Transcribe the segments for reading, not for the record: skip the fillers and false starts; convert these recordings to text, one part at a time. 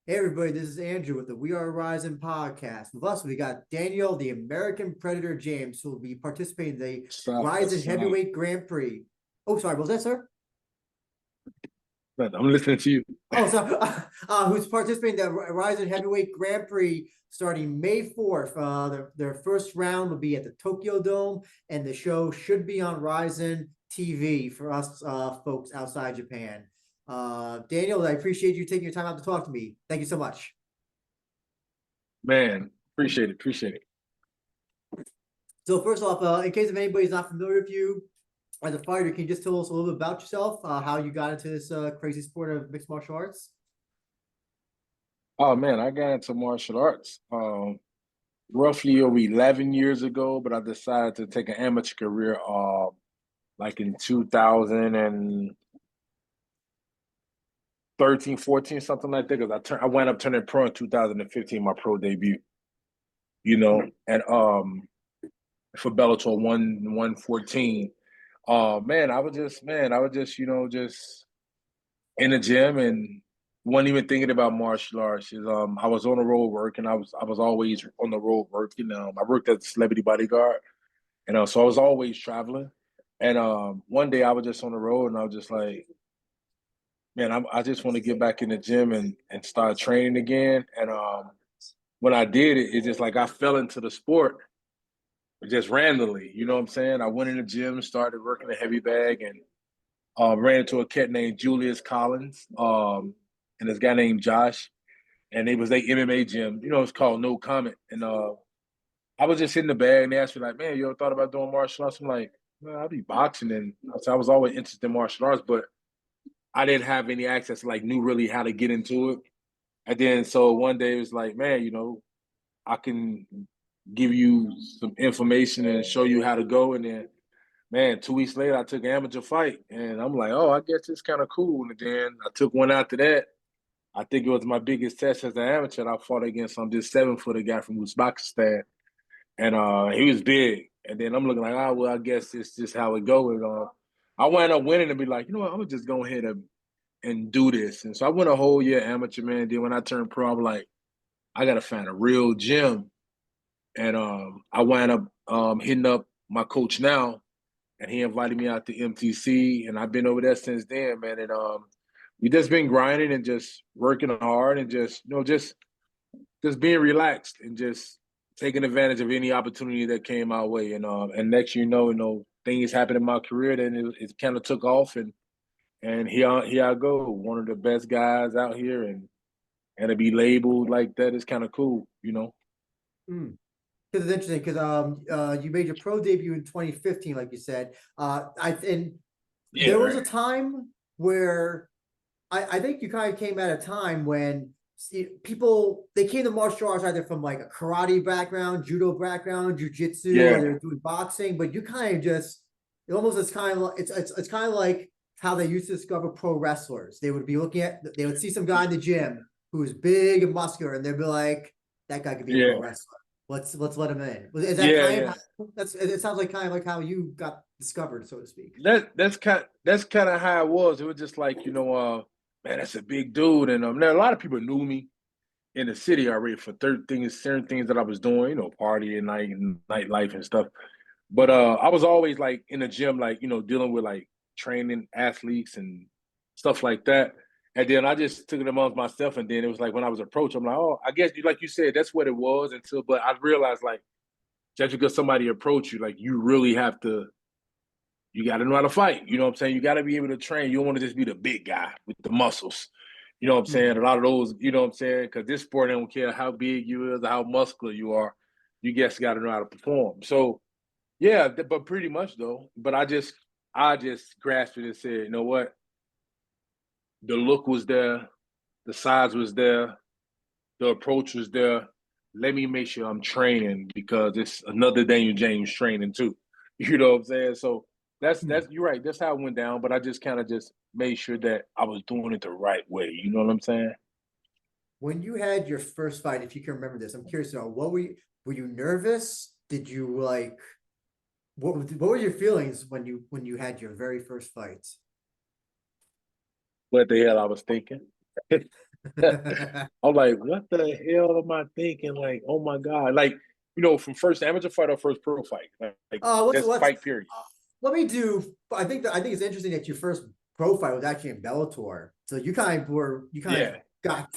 Hey everybody, this is Andrew with the We Are Rising podcast. With us, we got Daniel, the American Predator James, who will be participating in the RIZIN Heavyweight Grand Prix. Oh, sorry, what was that, sir? I'm listening to you. Oh, sorry. Who's participating in the RIZIN Heavyweight Grand Prix starting May 4th. Their first round will be at the Tokyo Dome, and the show should be on RIZIN TV for us folks outside Japan. Daniel, I appreciate you taking your time out to talk to me. Thank you so much. Man, appreciate it. Appreciate it. So first off, in case if anybody's not familiar with you as a fighter, can you just tell us a little bit about yourself, how you got into this crazy sport of mixed martial arts? Oh man, I got into martial arts roughly over 11 years ago, but I decided to take an amateur career like in 2013, 14, something like that. Because I wound up turning pro in 2015, my pro debut. And for Bellator 114. I was just, just in the gym and wasn't even thinking about martial arts. I was on the road working. I was always on the road working. I worked as a celebrity bodyguard, and so I was always traveling. And one day I was just on the road, and I was just like, man, I just want to get back in the gym and start training again. And when I did it, it's just like I fell into the sport just randomly. You know what I'm saying? I went in the gym, started working a heavy bag, and ran into a cat named Julius Collins, and this guy named Josh, and they was their MMA gym. It's called No Comment. And I was just in the bag, and they asked me like, "Man, you ever thought about doing martial arts?" I'm like, "Man, I'll be boxing." And so I was always interested in martial arts, but I didn't have any access, like knew really how to get into it. And then so one day it was like, "Man, I can give you some information and show you how to go." And then man, 2 weeks later, I took an amateur fight, and I'm like, oh, I guess it's kind of cool. And then I took one after that. I think it was my biggest test as an amateur. I fought against this 7-footer guy from Uzbekistan, and he was big. And then I'm looking like, oh, well, I guess it's just how it goes. I wound up winning and be like, you know what, I'm gonna just go ahead and do this. And so I went a whole year amateur, man. Then when I turned pro, I'm like, I gotta find a real gym. And I wound up hitting up my coach now, and he invited me out to MTC, and I've been over there since then, man. And we just been grinding and just working hard and just just being relaxed and just taking advantage of any opportunity that came our way. And next things happened in my career, then it kind of took off, and here I go, one of the best guys out here, and to be labeled like that is kind of cool. Mm. Because it's interesting because you made your pro debut in 2015, like you said. Yeah, There was a right. time where I think you kind of came at a time when people they came to martial arts either from like a karate background, judo background, jujitsu, or Yeah, they're doing boxing. But you kind of just it almost is kind of like it's kind of like how they used to discover pro wrestlers. They would see some guy in the gym who was big and muscular, and they'd be like, that guy could be a pro yeah, wrestler. Let's let him in. Is that yeah, kind of yeah. how, that's it sounds like kind of like how you got discovered, so to speak. That's kind of how it was. It was just like, man, that's a big dude. And now a lot of people knew me in the city already for certain things that I was doing, partying, nightlife and stuff. But I was always like in the gym, like, dealing with like training athletes and stuff like that. And then I just took it amongst myself. And then it was like when I was approached, I'm like, oh, I guess like you said, that's what it was but I realized like just because somebody approached you, like you really have to you got to know how to fight. You know what I'm saying? You got to be able to train. You don't want to just be the big guy with the muscles. You know what I'm saying? A lot of those, you know what I'm saying? Because this sport, I don't care how big you is or how muscular you are. You just got to know how to perform. So, yeah, but pretty much though. But I just grasped it and said, you know what? The look was there, the size was there, the approach was there. Let me make sure I'm training because it's another Daniel James training too. You know what I'm saying? So that's you're right. That's how it went down. But I just kind of just made sure that I was doing it the right way. You know what I'm saying? When you had your first fight, if you can remember this, I'm curious to know were you nervous? Did you like what were your feelings when you had your very first fight? What the hell I was thinking? I'm like, what the hell am I thinking? Like, oh my God. Like, from first amateur fight or first pro fight. Like What's just fight period. let me do. I think it's interesting that your first pro fight was actually in Bellator. So you kind of got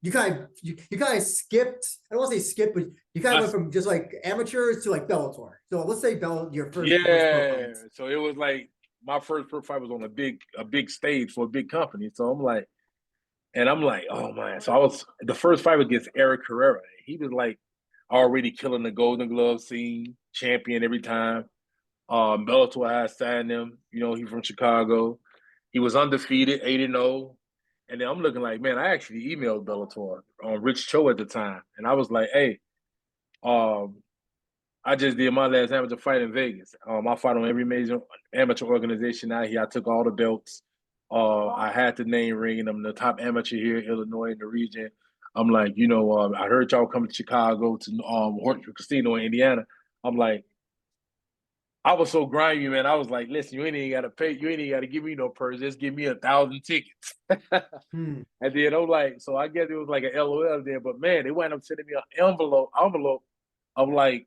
you kind of skipped. I don't want to say skip, but you kind of went from just like amateurs to like Bellator. So let's say your first pro fight. So it was like my first pro fight was on a big stage for a big company. So I'm like, oh man. So the first fight was against Eric Herrera. He was like already killing the Golden Glove scene, champion every time. Bellator had signed him. He's from Chicago. He was undefeated, 8-0. And then I'm looking like, man, I actually emailed Bellator on Rich Cho at the time. And I was like, hey, I just did my last amateur fight in Vegas. I fought on every major amateur organization out here. I took all the belts. I had the name ring, and I'm the top amateur here in Illinois in the region. I'm like, I heard y'all coming to Chicago to Horse Casino in Indiana. I'm like, I was so grimy, man. I was like, listen, you ain't even got to pay. You ain't even got to give me no purse. Just give me 1,000 tickets. And then I'm like, so I guess it was like an LOL there. But man, they wound up sending me an envelope of like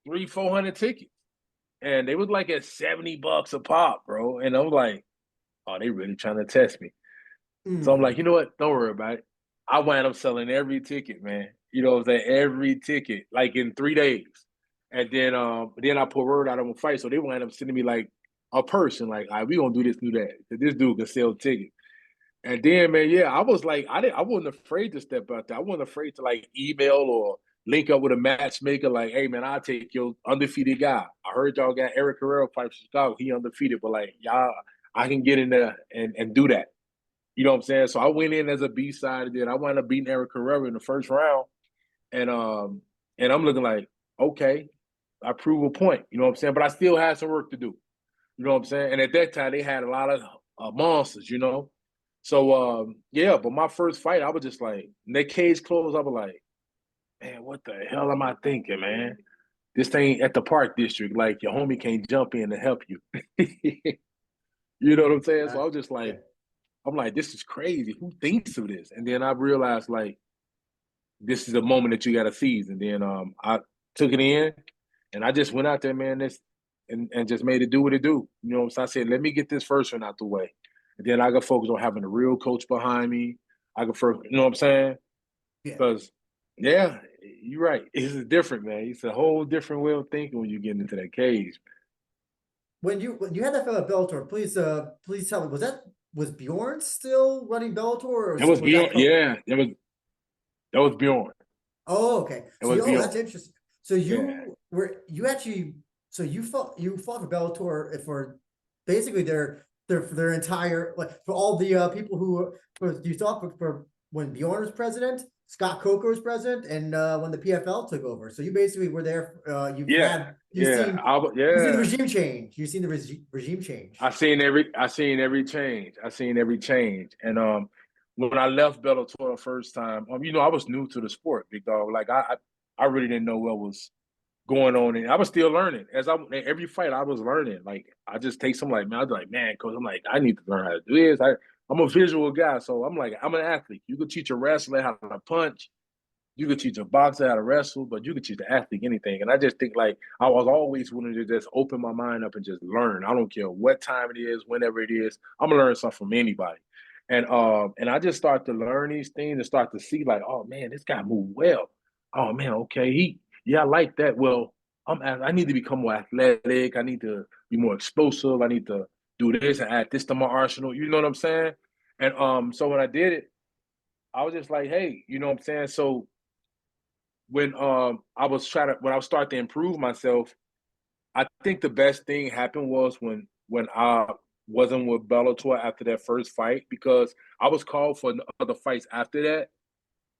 300-400 tickets. And they was like at $70 a pop, bro. And I'm like, oh, they really trying to test me. So I'm like, you know what? Don't worry about it. I wound up selling every ticket, man. You know what I'm saying? Every ticket, like in 3 days. And then I put word out on a fight. So they wound up sending me like a person, like, all right, we gonna do this, do that. This dude can sell tickets. And then, man, yeah, I was like, I wasn't afraid to step out there. I wasn't afraid to like email or link up with a matchmaker. Like, hey, man, I'll take your undefeated guy. I heard y'all got Eric Herrera fight from Chicago. He undefeated, but like, y'all, I can get in there and do that. You know what I'm saying? So I went in as a B-side, and then I wound up beating Eric Herrera in the first round. And I'm looking like, okay, I prove a point. You know what I'm saying? But I still had some work to do. You know what I'm saying? And at that time, they had a lot of monsters, So, but my first fight, I was just like, when that cage closed, I was like, man, what the hell am I thinking, man? This thing at the park district, like your homie can't jump in and help you. You know what I'm saying? So I was just like, I'm like, this is crazy. Who thinks of this? And then I realized, like, this is a moment that you got to seize. And then I took it in, and I just went out there, man, and just made it do what it do. So I said, let me get this first one out the way. And then I got focused on having a real coach behind me. I could first, you know what I'm saying? Because, you're right. It's different, man. It's a whole different way of thinking when you get into that cage. When you had that fight at Bellator, please tell me, was Bjorn still running Bellator? Or it was Bjorn. That was Bjorn. Oh, okay. So that's interesting. So you fought for Bellator for basically their entire, like, for all the people who you thought for when Bjorn was president, Scott Coker was president, and when the PFL took over. So you basically were there. You've seen the regime change. You've seen the regime change. I seen every change. And when I left Bellator the first time, I was new to the sport, big dog. Like I really didn't know what was going on, and I was still learning. Every fight, I was learning. Like I just take some, like, man, I was like, man, coach, I'm like, I need to learn how to do this. I'm a visual guy, so I'm like, I'm an athlete. You could teach a wrestler how to punch. You could teach a boxer how to wrestle, but you could teach the athlete anything. And I just think, like, I was always willing to just open my mind up and just learn. I don't care what time it is, whenever it is. I'm gonna learn something from anybody. And I just start to learn these things and start to see, like, oh man, this guy moved well. Oh man, okay, I like that. Well, I need to become more athletic. I need to be more explosive. I need to do this and add this to my arsenal. You know what I'm saying? And so when I did it, I was just like, hey, you know what I'm saying? So when I was starting to improve myself, I think the best thing happened was when I wasn't with Bellator after that first fight, because I was called for other fights after that.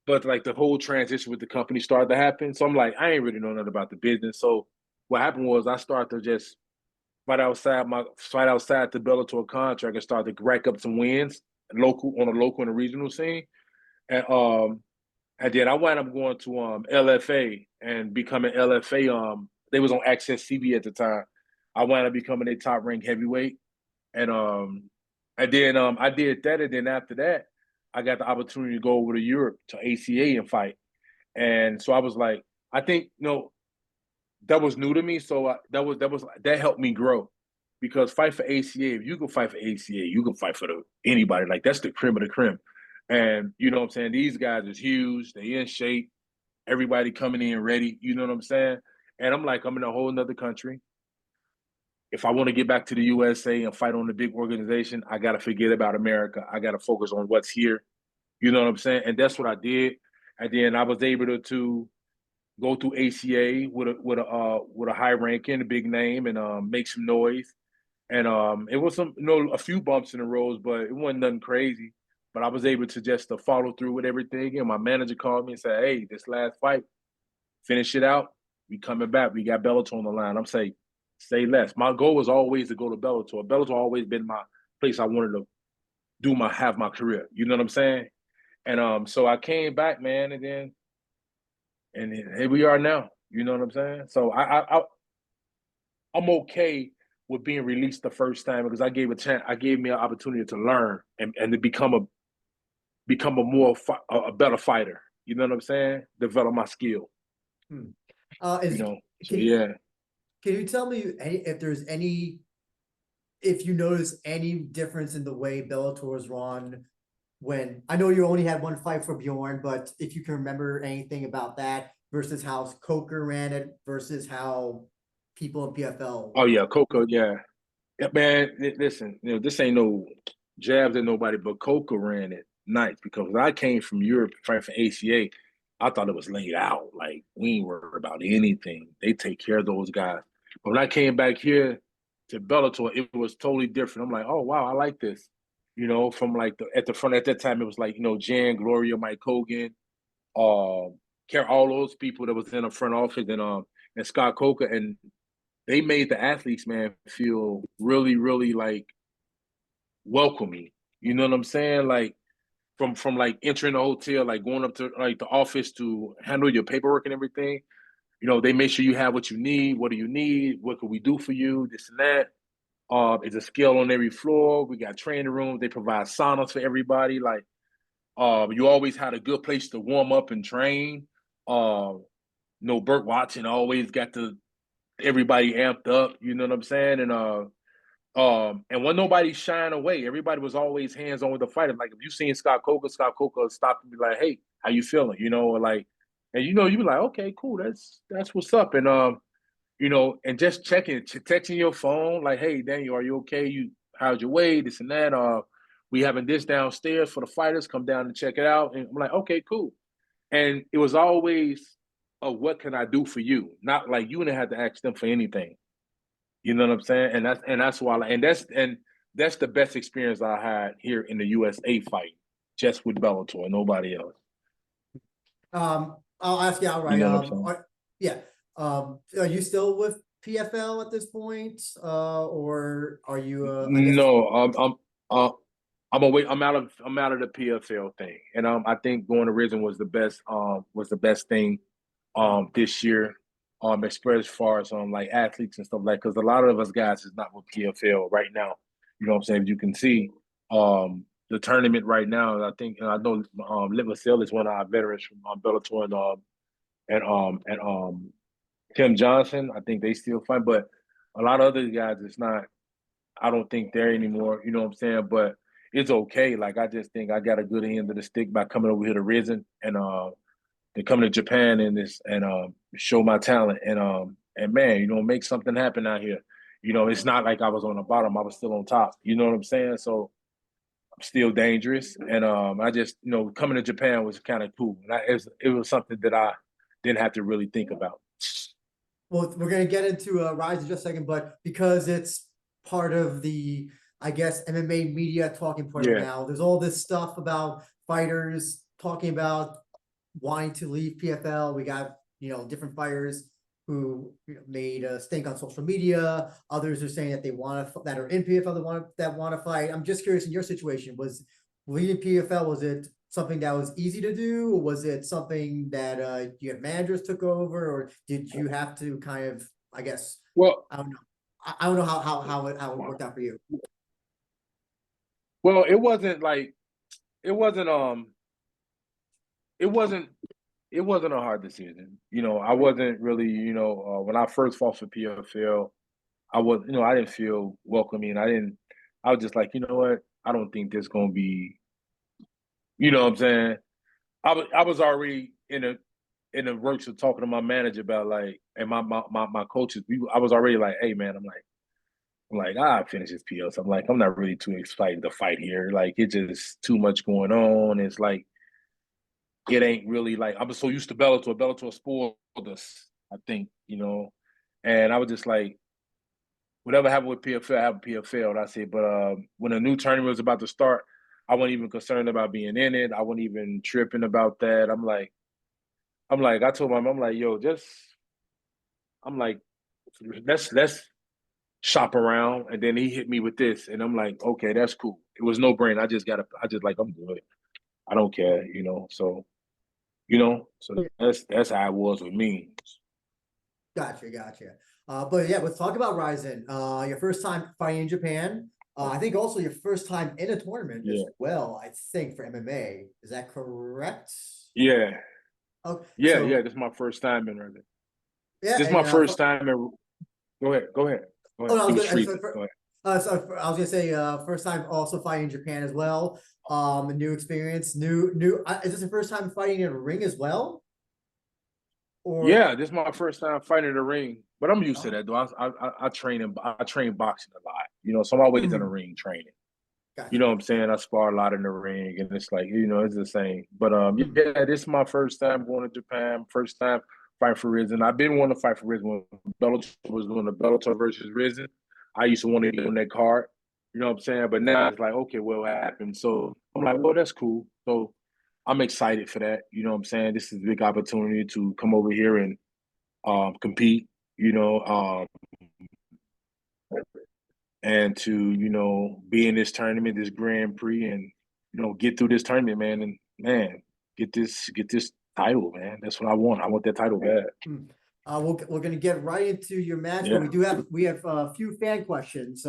But like the whole transition with the company started to happen. So I'm like, I ain't really know nothing about the business. So what happened was I started to just fight outside the Bellator contract and start to rack up some wins on the local and the regional scene. And then I wound up going to LFA and becoming LFA. They was on Access CB at the time. I wound up becoming a top ranked heavyweight. And then I did that, and then after that, I got the opportunity to go over to Europe to ACA and fight. And so I was like, I think, that was new to me. So that helped me grow, because fight for ACA, if you can fight for ACA, you can fight for anybody. Like, that's the creme of the creme. And you know what I'm saying? These guys is huge. They in shape. Everybody coming in ready. You know what I'm saying? And I'm like, I'm in a whole nother country. If I want to get back to the USA and fight on the big organization, I got to forget about America. I got to focus on what's here. You know what I'm saying? And that's what I did. And then I was able to go through ACA with a high ranking, a big name, and make some noise. And it was a few bumps in the road, but it wasn't nothing crazy. But I was able to just to follow through with everything. And my manager called me and said, "Hey, this last fight, finish it out. We coming back. We got Bellator on the line." I'm saying, say less. My goal was always to go to Bellator. Bellator always been my place I wanted to have my career. You know what I'm saying? And so I came back, man, and here we are now. You know what I'm saying? So I'm okay with being released the first time, because I gave me an opportunity to learn and to become a better fighter. You know what I'm saying? Develop my skill. So yeah. Can you tell me if you notice any difference in the way Bellator is run? When I know you only had one fight for Bjorn, but if you can remember anything about that versus how Coker ran it versus how people in PFL. Oh yeah, Coker, yeah. Yeah, man, listen, this ain't no jabs at nobody, but Coker ran it nice, because when I came from Europe fighting for ACA, I thought it was laid out. Like, we ain't worried about anything. They take care of those guys. But when I came back here to Bellator, it was totally different. I'm like, oh wow, I like this. From like at the front at that time, it was like, Jan, Gloria, Mike Hogan, all those people that was in the front office, and Scott Coker, and they made the athletes, man, feel really, really like welcoming. You know what I'm saying? Like, from like entering the hotel, like going up to like the office to handle your paperwork and everything. They make sure you have what you need. What do you need? What can we do for you? This and that. It's a scale on every floor. We got training rooms. They provide saunas for everybody. Like, you always had a good place to warm up and train. Burt Watson always got everybody amped up. You know what I'm saying? And when nobody shying away, everybody was always hands on with the fighter. Like, if you seen Scott Coker would stop and be like, "Hey, how you feeling?" Or like, and you be like, "Okay, cool, that's what's up." And and just texting your phone, like, "Hey, Daniel, are you okay? How's your weight? This and that. We having this downstairs for the fighters. Come down and check it out." And I'm like, "Okay, cool." And it was always, "Oh, what can I do for you?" Not like you didn't have to ask them for anything. You know what I'm saying? And that's why, and that's the best experience I had here in the USA fight, just with Bellator, nobody else. I'll ask you outright. You know what I'm saying? Are you still with PFL at this point? Or are you No, I'm away. I'm out of the PFL thing, and I think going to RIZIN was the best thing this year. As far as like athletes and stuff, like, because a lot of us guys is not with PFL right now. You know what I'm saying? You can see the tournament right now. I think, and I know Littlefield is one of our veterans from Bellator, and Tim Johnson. I think they still fight, but a lot of other guys, it's not. I don't think they're anymore. You know what I'm saying? But it's okay. Like, I just think I got a good end of the stick by coming over here to RIZIN and come to Japan and show my talent and man, make something happen out here. It's not like I was on the bottom; I was still on top. You know what I'm saying? So I'm still dangerous, and I just coming to Japan was kind of cool. It was something that I didn't have to really think about. Well, we're gonna get into RIZIN in just a second, but because it's part of the, I guess, MMA media talking point now, there's all this stuff about fighters talking about wanting to leave PFL. We got, different fighters who made a stink on social media. Others are saying that they want to, that are in PFL that want to fight. I'm just curious, in your situation, was leaving PFL, was it something that was easy to do, or was it something that your managers took over, or did you have to kind of, I guess, well, I don't know. I don't know how it worked out for you. Well, it wasn't like it wasn't it wasn't it wasn't a hard decision. You know, I wasn't really, when I first fought for PFL, I didn't feel welcoming. I was just like, you know what? I don't think this gonna be, you know what I'm saying? I was already in the works of talking to my manager about like, and my coaches. I was already like, hey man, I'm like, I finish this PL. So I'm like, I'm not really too excited to fight here. Like, it's just too much going on. It's like, it ain't really like, I'm so used to Bellator. Bellator spoiled us, I think, And I was just like, whatever happened with PFL, happened PFL. I said, but when a new tournament was about to start, I wasn't even concerned about being in it. I wasn't even tripping about that. I told my mom, I'm like, yo, I'm like, let's shop around. And then he hit me with this. And I'm like, okay, that's cool. It was no brain. I'm good. I don't care, so that's how it was with me. Gotcha. But yeah, let's talk about RIZIN. Your first time fighting in Japan. I think also your first time in a tournament as Yeah. well, I think, for MMA. Is that correct? Yeah. Oh, Yeah, so this is my first time in RIZIN. yeah, This is and my first time in. Go ahead. oh, no, I It was was gonna, freezing. Go ahead. I was gonna say, first time also fighting in Japan as well. A new experience, new. Is this the first time fighting in a ring as well? Or Yeah, this is my first time fighting in the ring, but I'm used to oh, that though. I train boxing a lot, so I'm always in the ring training. You gotcha. know what I'm saying? I spar a lot in the ring, and it's like, it's the same. But yeah, this is my first time going to Japan. First time fighting for RIZIN. I've been wanting to fight for RIZIN when Bellator was doing the Bellator versus RIZIN. I used to want to get on that card. You know what I'm saying? But now it's like, okay, well, what happened? So I'm like, well, that's cool. So I'm excited for that. You know what I'm saying? This is a big opportunity to come over here and compete. You know, and to be in this tournament, this Grand Prix, and get through this tournament, man, and man, get this title, man. That's what I want. I want that title bad. We're gonna get right into your match, Yeah. but we have a few fan questions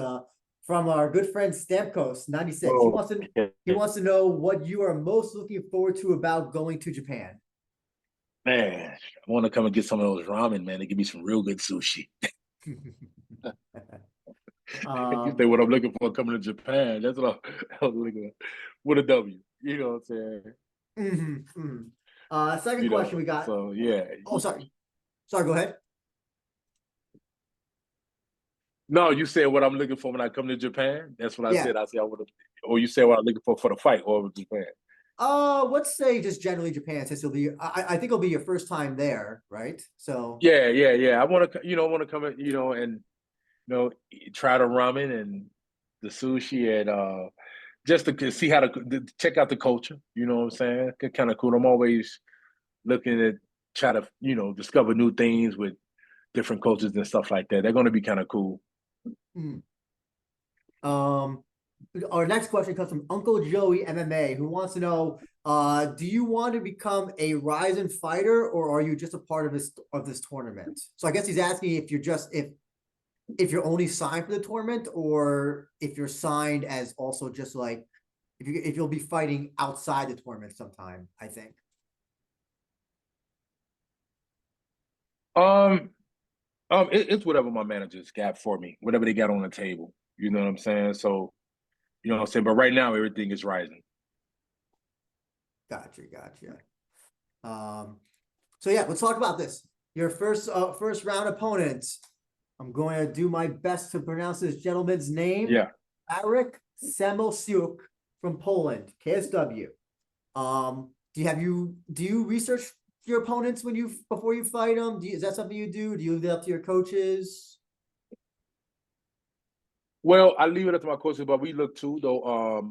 from our good friend Stamkos 96. Oh, He wants to know what you are most looking forward to about going to Japan. man, I want to come and get some of those ramen, man. They give me some real good sushi. You say what I'm looking for coming to Japan. That's what I was looking for. With a W. You know what I'm saying? Second question we got. So yeah. Oh, sorry. Go ahead. No, you said what I'm looking for when I come to Japan. That's what I Yeah. said. I said I would have, or you said what I'm looking for the fight or Japan. Let's say just generally Japan, since I think it'll be your first time there, right? So Yeah. I want to, come, and try the ramen and the sushi and just to see how to check out the culture. You know what I'm saying? Kind of cool. I'm always looking at try to discover new things with different cultures and stuff like that. They're going to be kind of cool. Um, our next question comes from Uncle Joey MMA, who wants to know, do you want to become a RIZIN fighter, or are you just a part of this tournament? So I guess he's asking if if you're only signed for the tournament, or if you're signed as also just like if you'll be fighting outside the tournament sometime, I think. It's whatever my managers got for me, whatever they got on the table. You know what I'm saying? So, you know what I'm saying? But right now, everything is RIZIN. Gotcha. So yeah, let's talk about this. Your first round opponent. I'm going to do my best to pronounce this gentleman's name. Yeah. Arek Samosiuk from Poland, KSW. Do you research your opponents before you fight them? Is that something you do? Do you leave it up to your coaches? Well, I leave it up to my coaches, but we look too, though.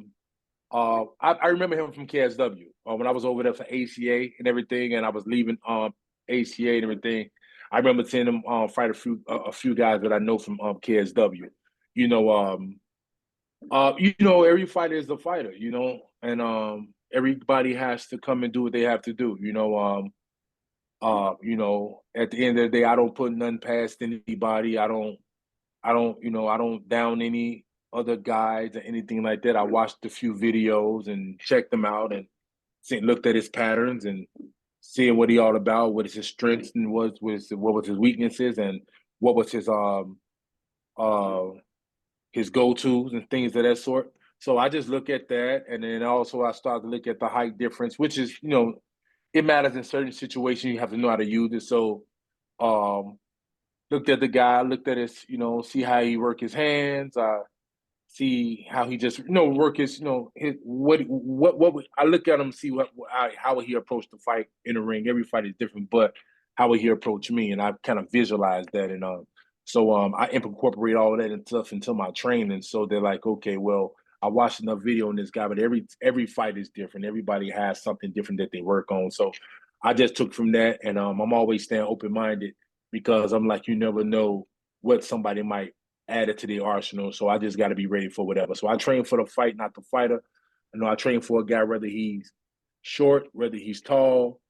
I remember him from KSW when I was over there for ACA and everything, and I was leaving ACA and everything. I remember seeing him fight a few guys that I know from KSW. Every fighter is a fighter, and everybody has to come and do what they have to do. At the end of the day, I don't put nothing past anybody. I don't down other guides or anything like that. I watched a few videos and checked them out and looked at his patterns and seeing what he all about, what is his strengths and what was his weaknesses and what was uh his go-tos and things of that sort. So I just look at that, and then also I start to look at the height difference, which is, it matters in certain situations. You have to know how to use it. So um looked at the guy, looked at his, see how he work his hands, see how he just, work his, his I look at him, see how would he approach the fight in the ring. Every fight is different, but how would he approach me? And I kind of visualize that, and so I incorporate all of that and stuff into my training. So they're like, okay, well, I watched enough video on this guy, but every fight is different. Everybody has something different that they work on. So I just took from that, and I'm always staying open minded because I'm like, you never know what somebody might add it to the arsenal. So I just got to be ready for whatever. So I train for the fight, not the fighter. I train for a guy, whether he's short, whether he's tall,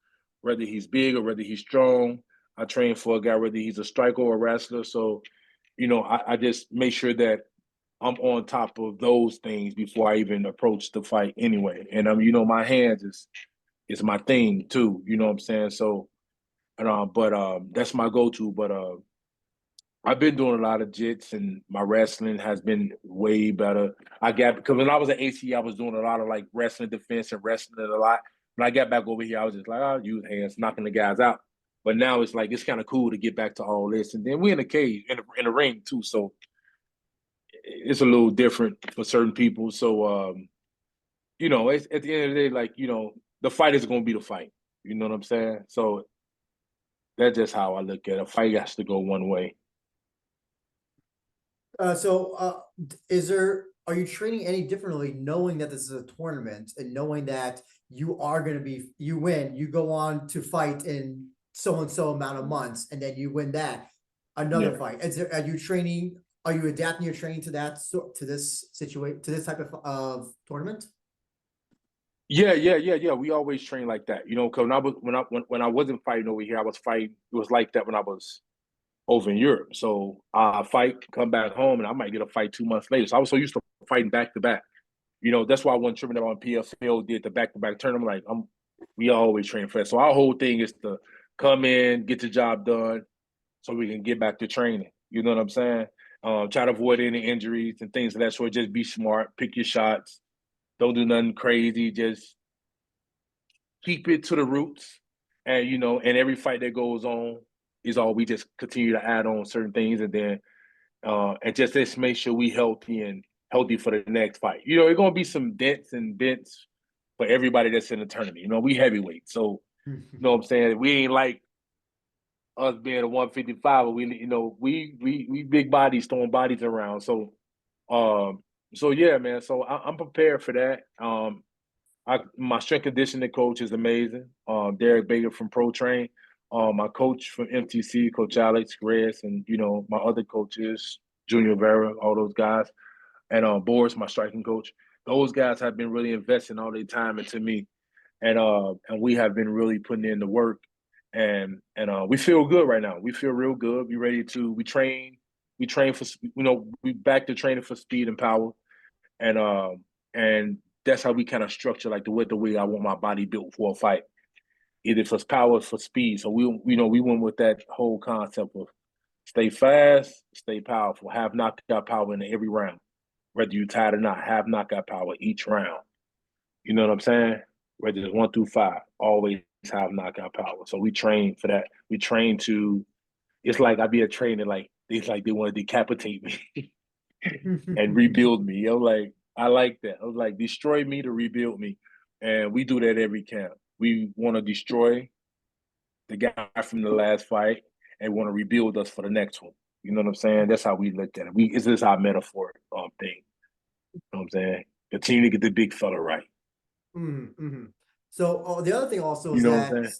whether he's big or whether he's strong. I train for a guy, whether he's a striker or a wrestler. So, I just make sure that I'm on top of those things before I even approach the fight anyway. And my hands is my thing too. You know what I'm saying? So, but that's my go-to. But I've been doing a lot of jits, and my wrestling has been way better. Because when I was at AC, I was doing a lot of like wrestling defense and wrestling a lot. When I got back over here, I was just like, I'll use hands, knocking the guys out. But now it's like, it's kind of cool to get back to all this. And then we're in the cage, in the ring too. So it's a little different for certain people. So, it's, at the end of the day, like, the fight is going to be the fight. You know what I'm saying? So that's just how I look at it. A fight has to go one way. Are you training any differently, knowing that this is a tournament and knowing that you win, you go on to fight in so and so amount of months, and then you win another fight? Are you adapting your training to this type of tournament? Yeah. We always train like that, because when I wasn't fighting over here, I was fighting. It was like that when I was over in Europe. So I fight, come back home, and I might get a fight 2 months later. So I was so used to fighting back to back. That's why I wasn't tripping on PFL, did the back to back tournament. We always train for that. So our whole thing is to come in, get the job done, so we can get back to training. You know what I'm saying? Try to avoid any injuries and things of that sort. Just be smart, pick your shots, don't do nothing crazy. Just keep it to the roots, and and every fight that goes on is all we just continue to add on certain things, and then and just make sure we healthy for the next fight. It's gonna be some dents and bents for everybody that's in the tournament. We heavyweight, so you know what I'm saying. We ain't like us being a 155, but we big bodies throwing bodies around. So yeah, man. So I'm prepared for that. My strength conditioning coach is amazing. Derek Baker from Pro Train. My coach from MTC, Coach Alex Reyes, and my other coaches, Junior Vera, all those guys, and Boris, my striking coach. Those guys have been really investing all their time into me, and we have been really putting in the work, and we feel good right now. We feel real good. We train for we back to training for speed and power, and that's how we kind of structure like the way I want my body built for a fight, either for power or for speed. So we went with that whole concept of stay fast, stay powerful, have knockout power in every round, whether you're tired or not. Have knockout power each round. You know what I'm saying? Whether it's 1 through 5, always have knockout power. So we train for that. We train to. It's like I be a trainer, like they want to decapitate me and rebuild me. I like that. I was like, destroy me to rebuild me. And we do that every camp. We want to destroy the guy from the last fight and want to rebuild us for the next one. You know what I'm saying? That's how we look at it. This is our metaphor thing. You know what I'm saying? Continue to get the big fella right. Mm-hmm. So the other thing also is what I'm that, saying?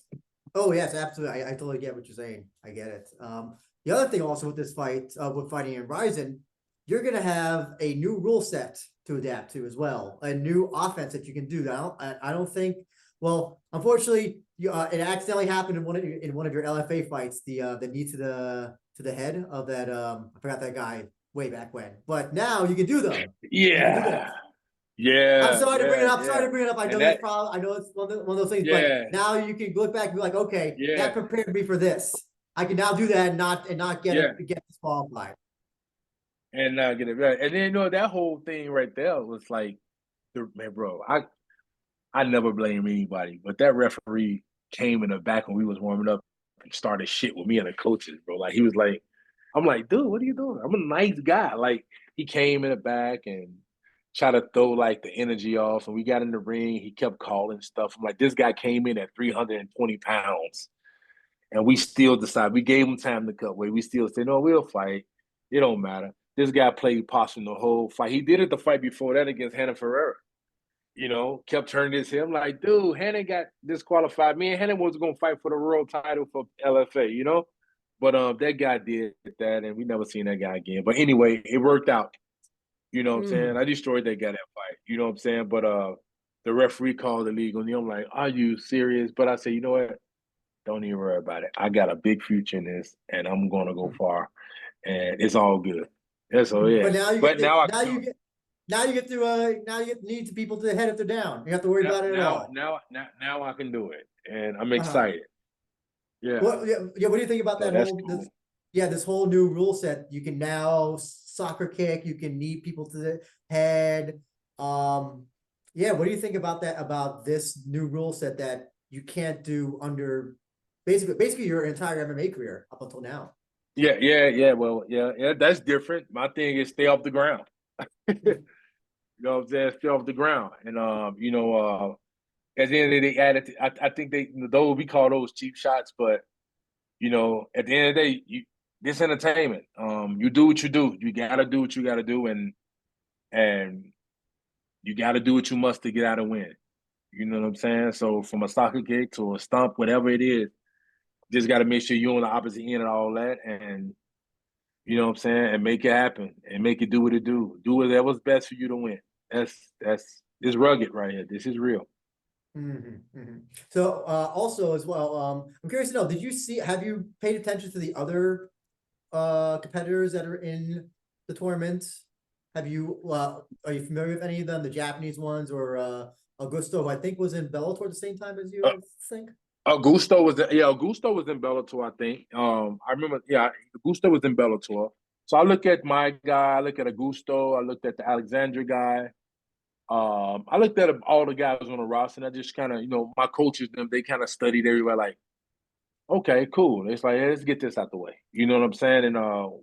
oh yes, absolutely. I totally get what you're saying. I get it. The other thing also with this fight, with fighting in RIZIN, you're gonna have a new rule set to adapt to as well, a new offense that you can do. I don't think. Well, unfortunately, it accidentally happened in one of your LFA fights. The knee to the head of that. I forgot that guy. way back when. But now you can do them. Yeah. Yeah. I'm sorry to bring it up. Yeah. Sorry to bring it up. I know that's probably, I know it's one of those things, Yeah. but now you can look back and be like, okay, Yeah. that prepared me for this. I can now do that and not get disqualified. And get it right. And then you know that whole thing right there was like, man, bro, I never blame anybody, but that referee came in the back when we was warming up and started shit with me and the coaches, bro. Like he was like, I'm like, dude, what are you doing? I'm a nice guy. Like he came in the back and tried to throw like the energy off, and we got in the ring. He kept calling stuff. I'm like, this guy came in at 320 pounds, and we still decided. We gave him time to cut weight. We still said, no, we'll fight. It don't matter. This guy played possum the whole fight. He did it the fight before that against Hannah Ferreira. You know, kept turning his head. I'm like, dude, Hannah got disqualified. Me and Hannah was gonna fight for the world title for LFA, you know? But that guy did that, and we never seen that guy again. But anyway, it worked out. You know what I'm saying? I destroyed that guy that fight. You know what I'm saying? But the referee called the league on me. I'm like, are you serious? But I said, you know what? Don't even worry about it. I got a big future in this, and I'm gonna go far, and it's all good. Yeah, so yeah. But now you but get now now you get to need people to head if they're down. You don't have to worry about it at all. Now I can do it, and I'm excited. Yeah. What do you think about that whole cool. this whole new rule set? You can now soccer kick, you can knee people to the head. Yeah, what do you think about that, about this new rule set that you can't do under basically your entire MMA career up until now? Yeah. Well, yeah, that's different. My thing is stay off the ground. You know what I'm saying? Stay off the ground. And you know, at the end of the day, they added. I think those we call those cheap shots, but you know, at the end of the day, this entertainment. You do what you do. You gotta do what you gotta do, and you gotta do what you must to get out and win. You know what I'm saying? So from a soccer kick to a stump, whatever it is, just gotta make sure you're on the opposite end of all that, and you know what I'm saying, and make it happen, and make it do what it do. Do whatever's best for you to win. That's it's rugged right here. This is real. So also as well, I'm curious to know, have you paid attention to the other competitors that are in the tournament? Are you familiar with any of them, the Japanese ones, or Augusto, who I think was in Bellator at the same time as you, I think? Augusto was in Bellator, I think. I remember, Augusto was in Bellator. So I look at my guy, I look at Augusto, I looked at the Alexandra guy. I looked at all the guys on the roster, and I just kind of, you know, my coaches, they kind of studied everybody like, okay, cool. It's like, let's get this out the way. You know what I'm saying? And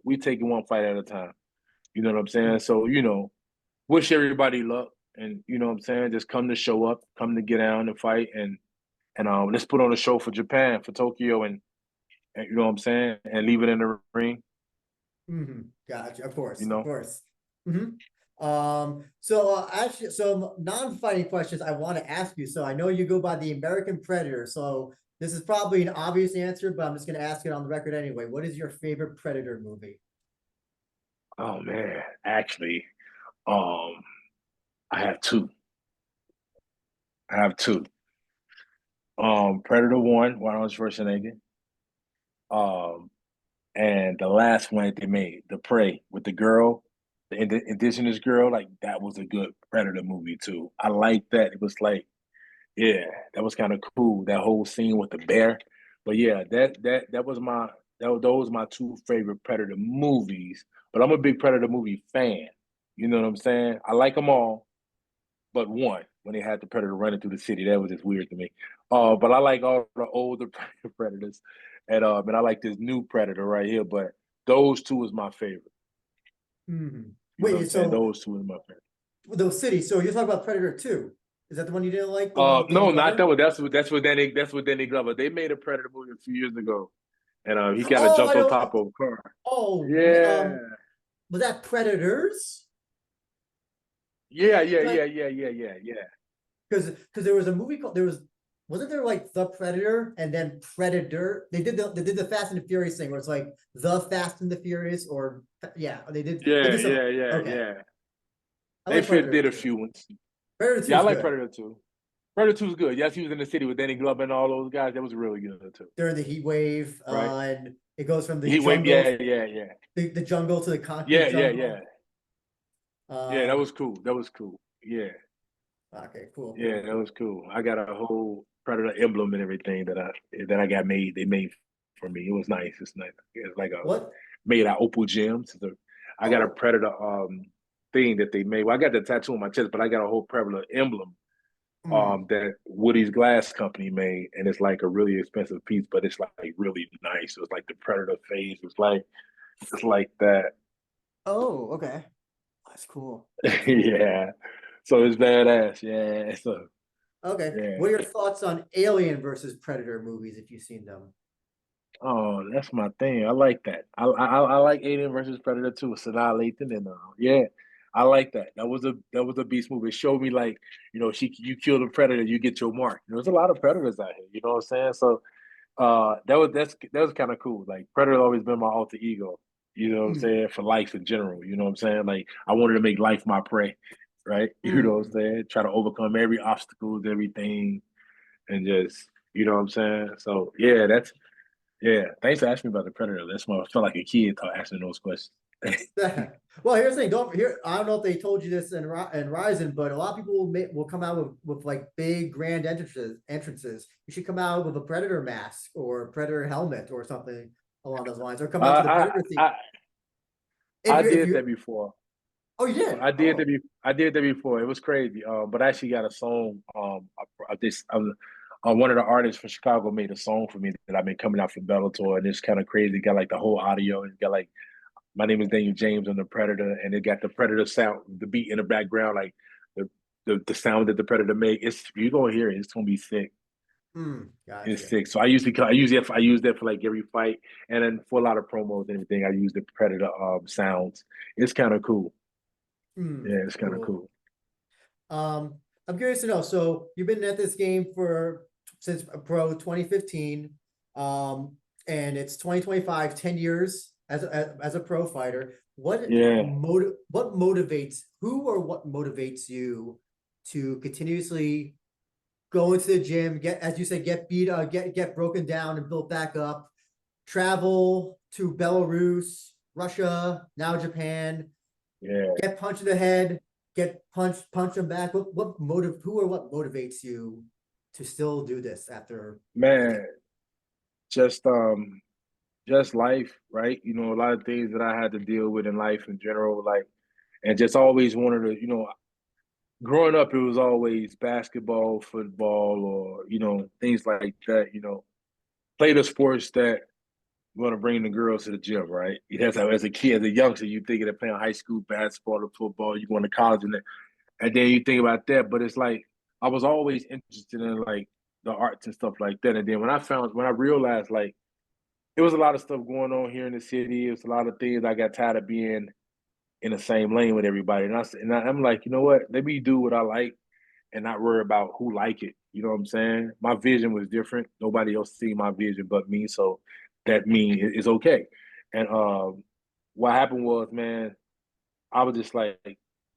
we take it one fight at a time. You know what I'm saying? So, you know, wish everybody luck. And, you know what I'm saying? Just come to show up, come to get down and fight. And let's put on a show for Japan, for Tokyo, and you know what I'm saying? And leave it in the ring. Gotcha. Of course. You know? Of course. So actually, some non-fighting questions I want to ask you. So I know you go by the American Predator. So this is probably an obvious answer, but I'm just going to ask it on the record anyway. What is your favorite Predator movie? Oh man, actually, I have two. Predator 1, Arnold Schwarzenegger. And the last one that they made, The Prey, with the girl, the indigenous girl, like that was a good Predator movie too. I liked that. It was like, yeah, that was kind of cool. That whole scene with the bear. But yeah, those my two favorite Predator movies. But I'm a big Predator movie fan. You know what I'm saying? I like them all, but one, when they had the Predator running through the city, that was just weird to me. But I like all the older Predators, and I like this new Predator right here. But those two is my favorite. Wait, so those two is my favorite. Those cities. So you're talking about Predator 2? Is that the one you didn't like? No, not that one. That's with Danny Glover. They made a Predator movie a few years ago, and he kind of jumped on top of a car. Oh, yeah. Was that Predators? Yeah. Because there was a movie called wasn't there like The Predator and then Predator? They did the Fast and the Furious thing where it's like The Fast and the Furious, or they did. Yeah. They did a few ones. Predator 2 I like Predator 2. Predator 2 is good. Yes, he was in the city with Danny Glover and all those guys. That was really good too. During the heat wave, right? And It goes from the Heat wave, jungle, yeah. the jungle to the Yeah, concrete yeah, yeah. jungle. Yeah, that Um, was cool. That was cool. Yeah. okay, cool, Yeah, cool, that cool. was cool. I got a whole Predator emblem and everything that I got made. They made for me. It was nice. It's nice. It's like a What? made out opal gems. I got a Oh, Predator thing that they made. Well, I got the tattoo on my chest, but I got a whole Predator emblem mm. that Woody's Glass Company made, and it's like a really expensive piece, but it's like really nice. It's like the Predator face. It's like that. Oh, okay. That's cool. That's cool. Yeah. So it's badass. Yeah. So Okay. yeah. What are your thoughts on Alien versus Predator movies if you've seen them? Oh, that's my thing. I like that. I like Alien versus Predator too. It's annihilating and yeah, I like that. That was a beast movie. It showed me like, you kill the predator, you get your mark. There's a lot of predators out here, you know what I'm saying? So that was kind of cool. Like Predator always been my alter ego, you know what I'm Mm, saying, for life in general. You know what I'm saying? Like I wanted to make life my prey, right? You know what I'm mm. saying? Try to overcome every obstacle, everything, and just you know what I'm saying? So yeah, thanks for asking me about the Predator. That's why I felt like a kid asking those questions. Well, here's the thing. Don't here. I don't know if they told you this in Ryzen, but a lot of people will come out with like big grand entrances. Entrances. You should come out with a Predator mask or a Predator helmet or something along those lines, or come out to the I Predator theme. I I If did you that before. oh, you did. I did that before. It was crazy. But I actually got a song. One of the artists from Chicago made a song for me that I've been coming out for Bellator, and it's kind of crazy. It got like the whole audio, and it got like my name is Daniel James on the Predator, and it got the Predator sound, the beat in the background, like the sound that the Predator make. It's you're gonna hear it. It's gonna be sick. It's Gotcha. sick. So I use that for like every fight, and then for a lot of promos and everything, I use the Predator sounds. It's kind of cool. Yeah, it's kind of Cool. cool. Um, I'm curious to know. So you've been at this game for since Pro 2015, um, and it's 2025, 10 years as a pro fighter. Yeah, What motivates who or what motivates you to continuously go into the gym, get as you said, get beat, get broken down and built back up, travel to Belarus, Russia, now Japan, yeah, get punched in the head, get punch them back. Who or what motivates you to still do this after man. Just just life, right? A lot of things that I had to deal with in life in general, like, and just always wanted to, growing up, it was always basketball, football, or things like that. Play the sports that want to bring the girls to the gym, right? As a kid, as a youngster, you thinking of playing high school basketball or football, you going to college, and then you think about that. But it's like I was always interested in like the arts and stuff like that. And then when I realized like it was a lot of stuff going on here in the city, it was a lot of things I got tired of being in the same lane with everybody. I'm like, you know what? Let me do what I like and not worry about who like it. You know what I'm saying? My vision was different. Nobody else see my vision but me. So that means it's okay. And what happened was, man, I was just like,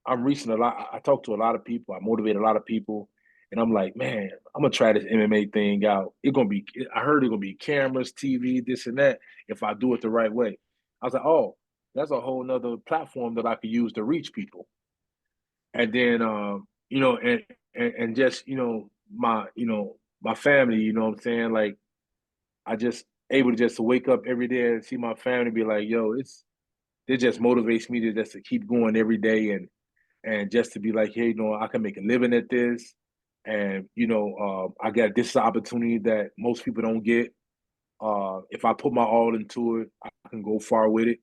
I'm reaching a lot. I talked to a lot of people. I motivate a lot of people. And I'm like, man, I'm gonna try this MMA thing out. I heard it's gonna be cameras, TV, this and that, if I do it the right way. I was like, oh, that's a whole nother platform that I could use to reach people. And then and just, my family, you know what I'm saying? Like I just able to just wake up every day and see my family be like, yo, it just motivates me to just to keep going every day and just to be like, hey, I can make a living at this, and I got this opportunity that most people don't get. If I put my all into it, I can go far with it.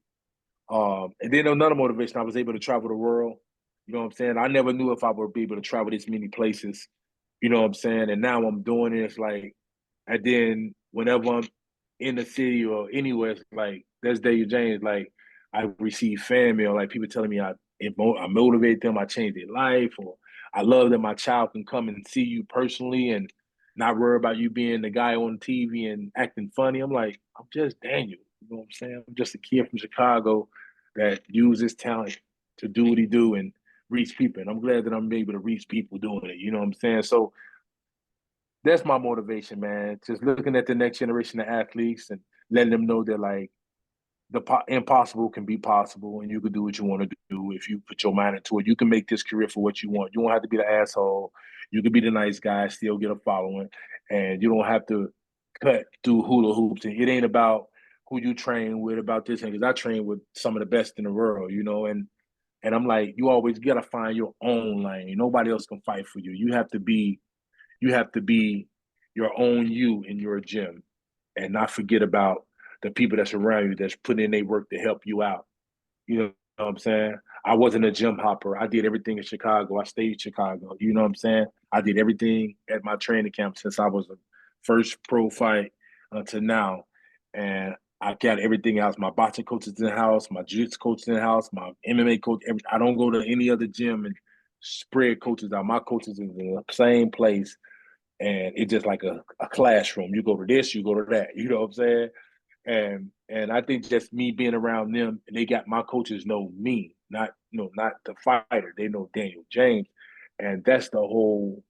And then another motivation, I was able to travel the world. You know what I'm saying? I never knew if I would be able to travel this many places. You know what I'm saying? And now I'm doing it. It's like, and then whenever I'm in the city or anywhere, it's like that's Dave James. Like I receive fan mail, like people telling me I motivate them, I change their life, or I love that my child can come and see you personally and not worry about you being the guy on TV and acting funny. I'm like, I'm just Daniel. You know what I'm saying? I'm just a kid from Chicago that uses his talent to do what he do and reach people. And I'm glad that I'm able to reach people doing it. You know what I'm saying? So that's my motivation, man. Just looking at the next generation of athletes and letting them know that like the impossible can be possible, and you can do what you want to do if you put your mind into it. You can make this career for what you want. You don't have to be the asshole. You can be the nice guy, still get a following, and you don't have to cut through hula hoops. And it ain't about who you train with, about this thing. Because I train with some of the best in the world, you know, and I'm like, you always gotta find your own lane. Nobody else can fight for you. You have to be your own you in your gym, and not forget about the people that's around you that's putting in their work to help you out. You know what I'm saying? I wasn't a gym hopper. I did everything in Chicago. I stayed in Chicago. You know what I'm saying? I did everything at my training camp since I was a first pro fight until now. And I got everything else. My boxing coach is in the house. My jiu-jitsu coach is in the house. My MMA coach. I don't go to any other gym and spread coaches out. My coaches is in the same place. And it's just like a classroom. You go to this, you go to that. You know what I'm saying? And I think just me being around them, and they got my coaches know me, not not the fighter. They know Daniel James, and that's one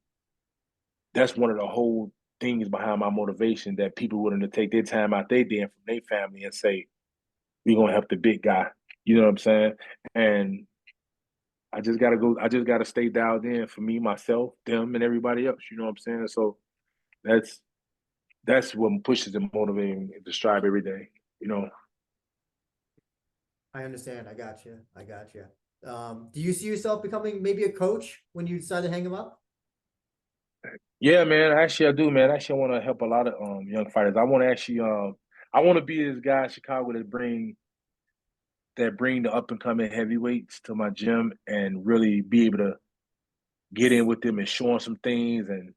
of the whole things behind my motivation, that people willing to take their time out their day from their family and say, we're gonna help the big guy. You know what I'm saying? And I just gotta go. I just gotta stay dialed in for me, myself, them, and everybody else. You know what I'm saying? So that's that's what pushes and motivates me to strive every day. You know. I understand. I got you. I got you. Do you see yourself becoming maybe a coach when you decide to hang them up? Yeah, man. Actually, I do, man. Actually, I want to help a lot of young fighters. I want to actually I want to be this guy in Chicago that bring the up and coming heavyweights to my gym and really be able to get in with them and show them some things and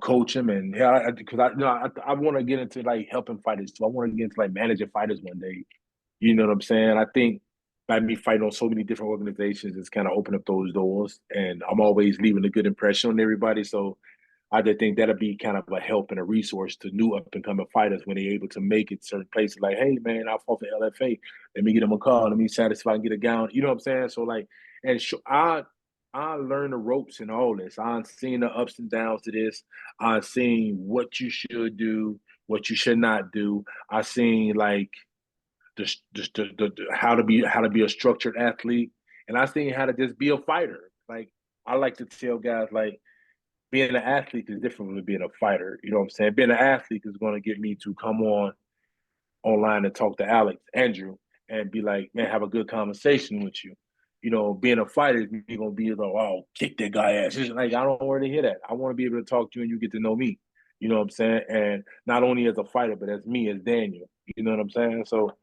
coach them. And yeah, because I want to get into like helping fighters too. I want to get into like managing fighters one day. You know what I'm saying? I think by me fighting on so many different organizations, it's kind of opened up those doors, and I'm always leaving a good impression on everybody. So I just think that'll be kind of a help and a resource to new up and coming fighters when they're able to make it certain places. Like, hey man, I fought for LFA. Let me get them a call. Let me satisfy and get a gown. You know what I'm saying? So like, and I learned the ropes and all this. I've seen the ups and downs to this. I've seen what you should do, what you should not do. I've seen like the how to be a structured athlete, and I've seen how to just be a fighter. Like I like to tell guys like being an athlete is different from being a fighter. You know what I'm saying? Being an athlete is going to get me to come online and talk to Alex, Andrew, and be like, man, have a good conversation with you. Being a fighter is going to be like, oh, kick that guy ass. It's like, I don't want to hear that. I want to be able to talk to you and you get to know me. You know what I'm saying? And not only as a fighter, but as me, as Daniel. You know what I'm saying? So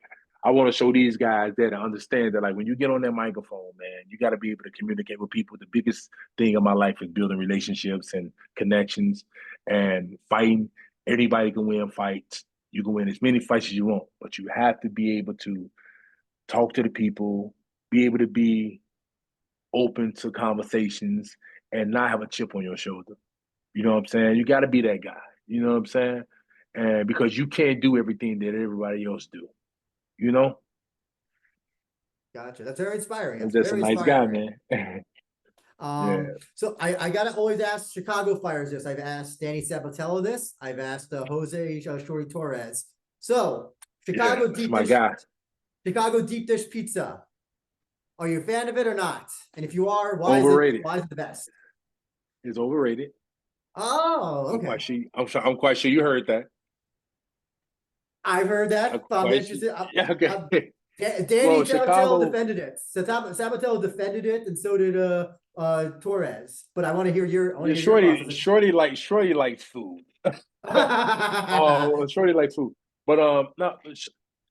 I want to show these guys that and understand that, like, when you get on that microphone, man, you got to be able to communicate with people. The biggest thing in my life is building relationships and connections and fighting. Everybody can win fights. You can win as many fights as you want, but you have to be able to talk to the people, be able to be open to conversations, and not have a chip on your shoulder. You know what I'm saying? You got to be that guy. You know what I'm saying? And because you can't do everything that everybody else do. You know, Gotcha. That's very inspiring. I'm That's just a very nice guy, inspiring. man. Yeah. So I gotta always ask Chicago fighters this. I've asked Danny Sabatello this. I've asked Jose Shorty Torres. So Yeah, Chicago that's deep my dish, guy. Chicago deep dish pizza. Are you a fan of it or not? And if you are, Overrated. why is it the best? It's overrated. Oh, I'm okay. quite sure. I'm quite sure you heard that. I've heard I'm that. I'm quite sure. interested. Yeah. Okay. Danny Well, Sabatello Chicago. defended it. Sabatello defended it, and so did Torres. But I want to hear Yeah, your thoughts. Shorty likes food. As Shorty likes food. But no,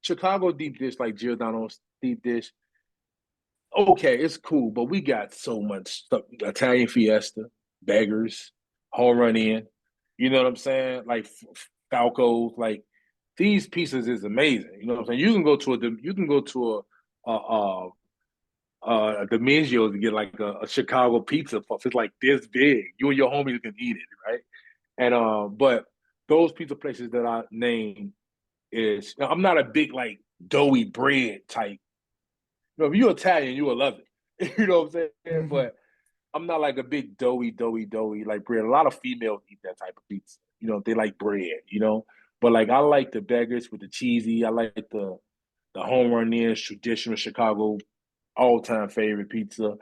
Chicago deep dish like Giordano's deep dish. Okay, it's cool, but we got so much stuff. Italian Fiesta, Beggars, Home Run In. You know what I'm saying? Like Falco's, like these pieces is amazing. You know what I'm saying? You can go to a Domingio's to get like a Chicago pizza puff. It's like this big. You and your homies can eat it, right? And but those pizza places that I named is I'm not a big like doughy bread type. If you're Italian, you will love it. You know what I'm saying? But I'm not like a big doughy like bread. A lot of females eat that type of pizza. They like bread. But like I like the beggars with the cheesy. I like the home run is traditional Chicago all-time favorite pizza.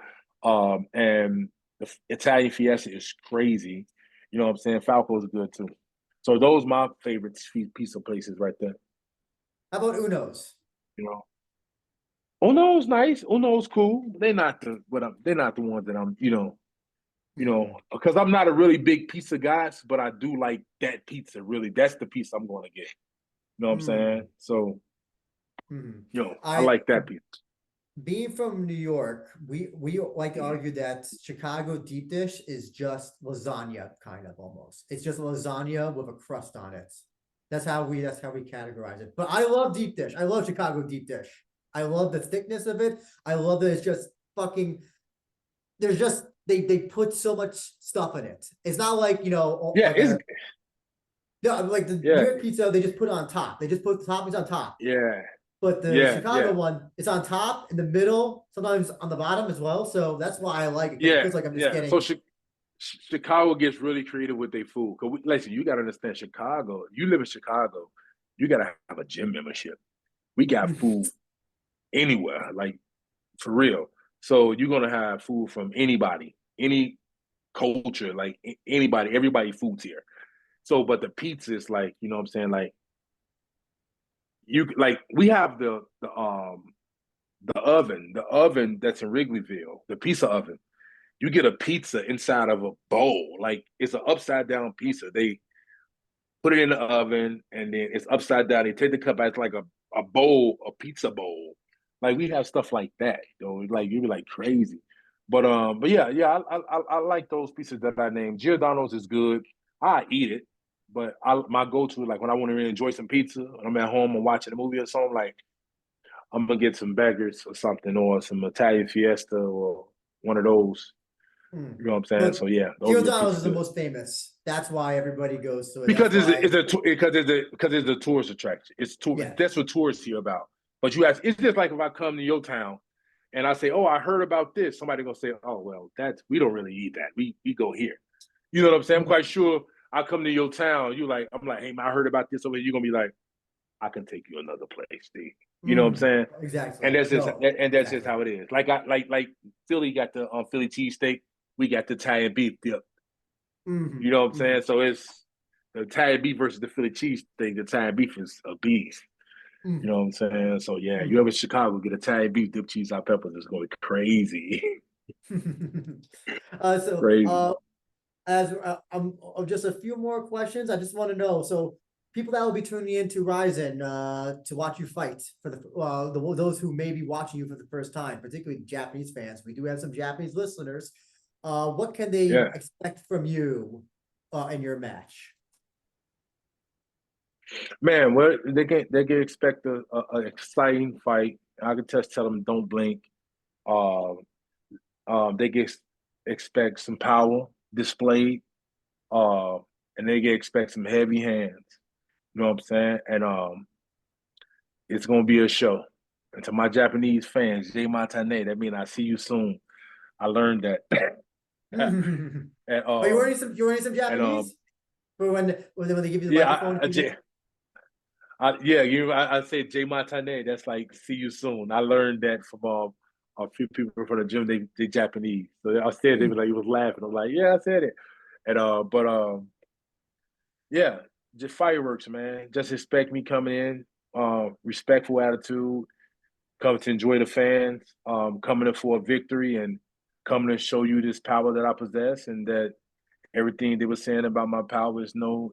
And the Italian Fiesta is crazy. You know what I'm saying? Falco's good too. So those my favorite pizza places right there. How about Uno's? You know, Uno's nice. Uno's cool. They're not they're not the ones that I'm. Because I'm not a really big pizza guy, but I do like that pizza. Really, that's the pizza I'm going to get. You know what I'm saying? So, I like that pizza. Being from New York, we like to argue that Chicago deep dish is just lasagna, kind of almost. It's just lasagna with a crust on it. That's how we categorize it. But I love deep dish. I love Chicago deep dish. I love the thickness of it. I love that it's just fucking. There's just they put so much stuff in it. It's not like like the New York pizza. They just put it on top. They just put the toppings on top. Yeah. But the Chicago one, it's on top, in the middle, sometimes on the bottom as well. So that's why I like it. It feels like I'm just getting. So Chicago gets really creative with their food. Cause listen, you gotta understand Chicago. You live in Chicago, you gotta have a gym membership. We got food anywhere, like for real. So you're gonna have food from anybody, any culture, like anybody, everybody food's here. So, but the pizza is like, you know what I'm saying? Like we have the oven that's in Wrigleyville, the pizza oven. You get a pizza inside of a bowl, like it's an upside down pizza. They put it in the oven and then it's upside down. They take the cup out, it's like a bowl, a pizza bowl. Like we have stuff like that, like you'd be like crazy. But yeah, I like those pizzas that I named. Giordano's is good. I eat it, but my go-to, like when I want to really enjoy some pizza, when I'm at home and watching a movie or something, like I'm gonna get some beggars or something, or some Italian Fiesta or one of those. You know what I'm saying? But so yeah, Giordano's is the most famous. That's why everybody goes to it. Because it's a tourist attraction. That's what tourists hear about. But you ask, it's just like if I come to your town and I say, "Oh, I heard about this," somebody gonna say, "Oh, well, we don't really eat that. We go here." You know what I'm saying? I'm quite sure I come to your town, I'm like, "Hey man, I heard about this over here." You're gonna be like, "I can take you another place, Steve." You know what I'm saying? Exactly. And that's just how it is. Like Philly got the Philly cheesesteak. We got the Italian beef dip. You know what I'm saying? So it's the Italian beef versus the Philly cheese thing. The Italian beef is a beast. You know what I'm saying? So yeah, you ever in Chicago, get Italian beef, dip cheese, hot peppers, it's going crazy. Crazy. As just a few more questions, I just want to know. So people that will be tuning into RIZIN to watch you fight for those who may be watching you for the first time, particularly Japanese fans. We do have some Japanese listeners. What can they expect from you in your match? Man, they can expect an exciting fight. I can just tell them don't blink. They can expect some power displayed, and they can expect some heavy hands. You know what I'm saying? And it's gonna be a show. And to my Japanese fans, Jay Matane, that means I see you soon. I learned that. And, are you learning some Japanese? For when they give you the microphone? I say Jay Matane. That's like see you soon. I learned that from a few people from the gym. They Japanese, so I said they were like, he was laughing. I'm like, yeah, I said it. And yeah, just fireworks, man. Just expect me coming in, respectful attitude, coming to enjoy the fans, coming in for a victory, and coming to show you this power that I possess, and that everything they were saying about my power is no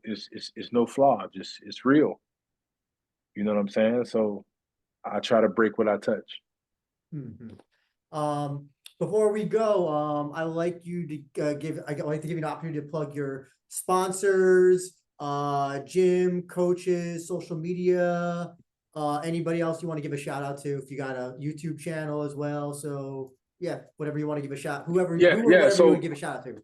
flaw. Just it's real. You know what I'm saying? So I try to break what I touch. Before we go, I would like you to give you an opportunity to plug your sponsors, gym, coaches, social media, anybody else you want to give a shout out to. If you got a YouTube channel as well, so yeah, whatever you want to give a shout, whoever you want to give a shout out to.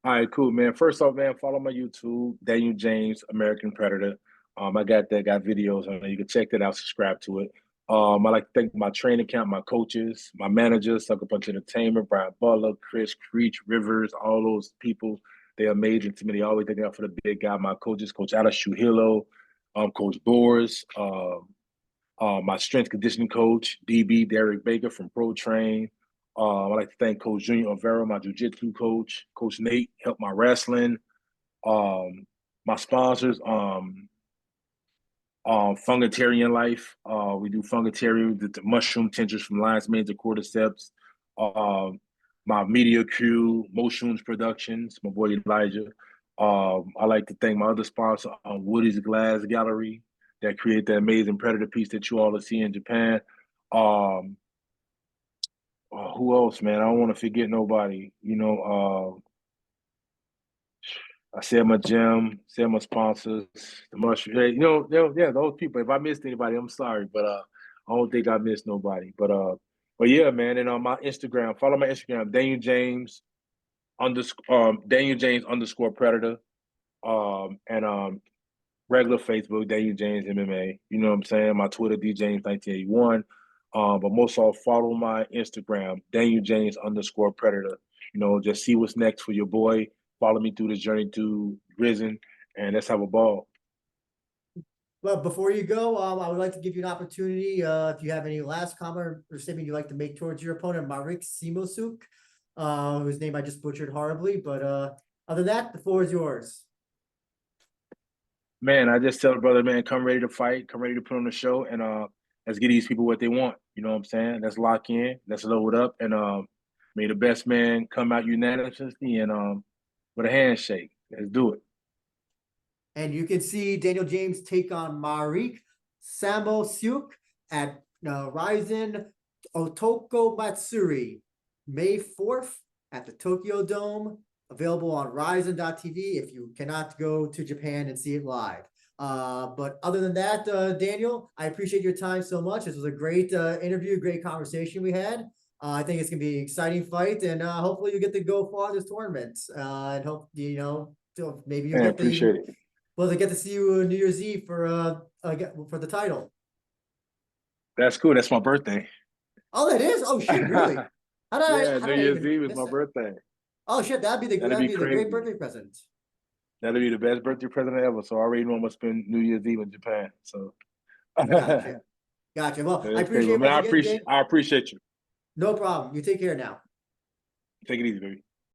All right, cool, man. First off, man, follow my YouTube, Daniel James, American Predator. I got videos on there. You can check that out, subscribe to it. I like to thank my training camp, my coaches, my managers, Sucker Punch Entertainment, Brian Butler, Chris Creech, Rivers, all those people They're amazing to me. They always looking out for the big guy. My coaches, Coach Alex Trujillo, Coach Boris, my strength conditioning coach, DB Derek Baker from Pro Train. I'd like to thank Coach Junior Olvera, my jiu-jitsu coach, Coach Nate, helped my wrestling. My sponsors, Fungitarian Life. We do Fungitarian, the mushroom tinctures from lion's mane to cordyceps. My media crew, Motions Productions, my boy Elijah. I like to thank my other sponsor, Woody's Glass Gallery, that create that amazing predator piece that you all are seeing in Japan. Who else, man? I don't want to forget nobody. You know, I said my gym, said my sponsors, the mushroom. Hey, yeah, those people. If I missed anybody, I'm sorry, but I don't think I missed nobody. But yeah, man. And on my Instagram, follow my Instagram, Daniel James _ Predator, and regular Facebook, Daniel James MMA. You know what I'm saying? My Twitter, DJames1981. But most of all, follow my Instagram, Daniel James _ Predator. You know, just see what's next for your boy. Follow me through this journey to RIZIN, and let's have a ball. Well, before you go, I would like to give you an opportunity. If you have any last comment or statement you'd like to make towards your opponent, Marik Simosuk, whose name I just butchered horribly. But other than that, the floor is yours. Man, I just tell the brother, man, come ready to fight, come ready to put on the show, and let's get these people what they want. You know what I'm saying? Let's lock in, let's load up, and may the best man come out unanimously and with a handshake. Let's do it. And you can see Daniel James take on Marik Simosuk at RIZIN Otoko Matsuri, May 4th at the Tokyo Dome. Available on RIZIN.tv if you cannot go to Japan and see it live. But other than that, Daniel, I appreciate your time so much. This was a great interview, great conversation we had. I think it's gonna be an exciting fight, and hopefully you get to go far this tournament. And hope maybe you get appreciate it. Well, they get to see you New Year's Eve for the title. That's cool. That's my birthday. Oh, that is? Oh shit, really? New Year's Eve is my birthday. Oh shit, that'd be the great birthday present. That'd be the best birthday present ever. So I already know I'm gonna spend New Year's Eve in Japan. So gotcha. Well, I appreciate I appreciate you. No problem. You take care now. Take it easy, baby.